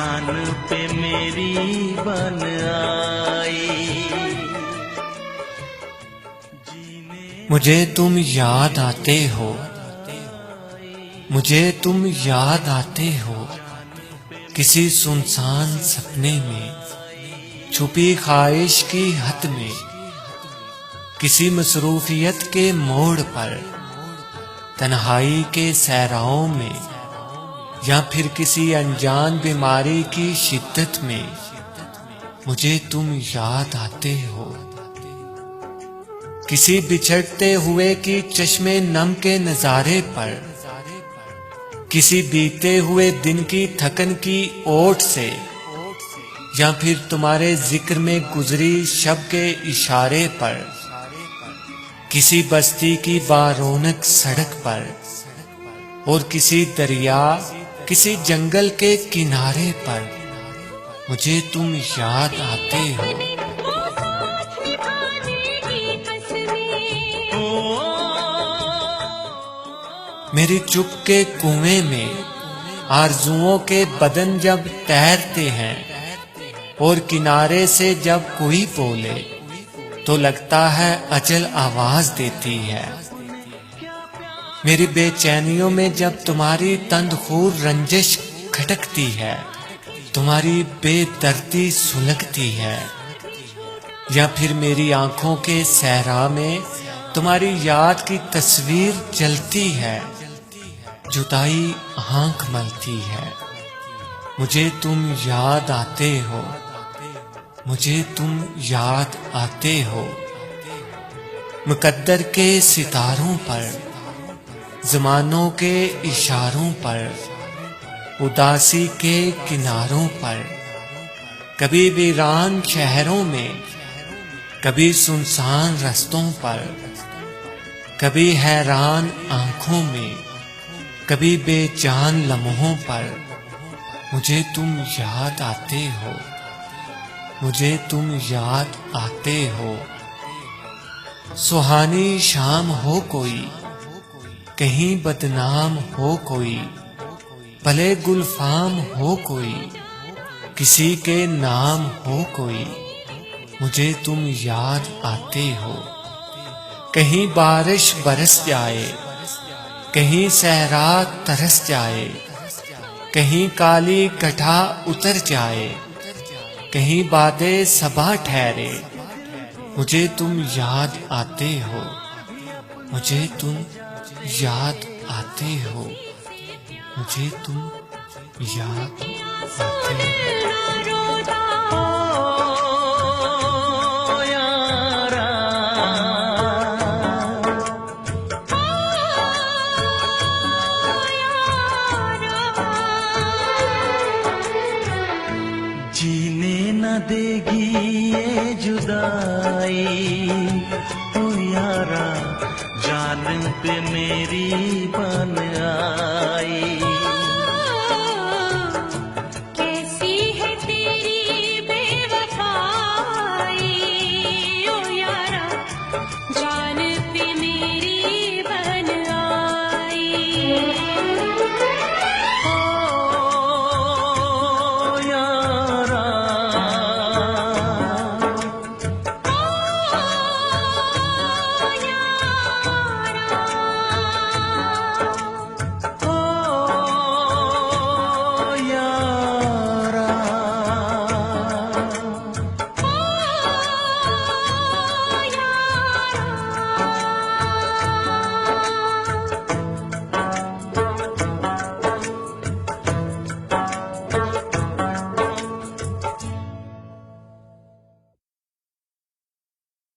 जान पे मेरी बन आई। मुझे तुम याद आते हो, मुझे तुम याद आते हो, किसी सुनसान सपने में, छुपी ख्वाहिश की हद में, किसी मसरूफियत के मोड़ पर, तन्हाई के सहराओं में, या फिर किसी अनजान बीमारी की शिद्दत में मुझे तुम याद आते हो। किसी बिछड़ते हुए की चश्मे नम के नजारे पर, किसी बीते हुए दिन की थकन की ओट से, या फिर तुम्हारे जिक्र में गुजरी शब के इशारे पर, किसी बस्ती की बारौनक सड़क पर, और किसी दरिया, किसी जंगल के किनारे पर मुझे तुम याद आते हो। मेरी चुप के कुएं में आरजुओं के बदन जब तैरते हैं, और किनारे से जब कोई बोले तो लगता है अजल आवाज देती है। मेरी बेचैनियों में जब तुम्हारी तंदखूर रंजिश खटकती है, तुम्हारी बेदर्दी सुलगती है, या फिर मेरी आंखों के सहरा में तुम्हारी याद की तस्वीर जलती है, जुदाई आंख मलती है। मुझे तुम याद आते हो, मुझे तुम याद आते हो। मुकद्दर के सितारों पर, ज़मानों के इशारों पर, उदासी के किनारों पर, कभी वीरान शहरों में, कभी सुनसान रास्तों पर, कभी हैरान आंखों में, कभी बेजान लम्हों पर मुझे तुम याद आते हो, मुझे तुम याद आते हो। सुहानी शाम हो कोई, कहीं बदनाम हो कोई, भले गुलफाम हो कोई, किसी के नाम हो कोई, मुझे तुम याद आते हो। कहीं बारिश बरस जाए, कहीं सहरा तरस जाए, कहीं काली कटा उतर जाए, कहीं बादे सबा ठहरे, मुझे तुम याद आते हो, मुझे तुम याद आते हो, मुझे तुम याद आते हो। जीने न देगी ये जुदाई, ओ यारा जान पे मेरी बन आई।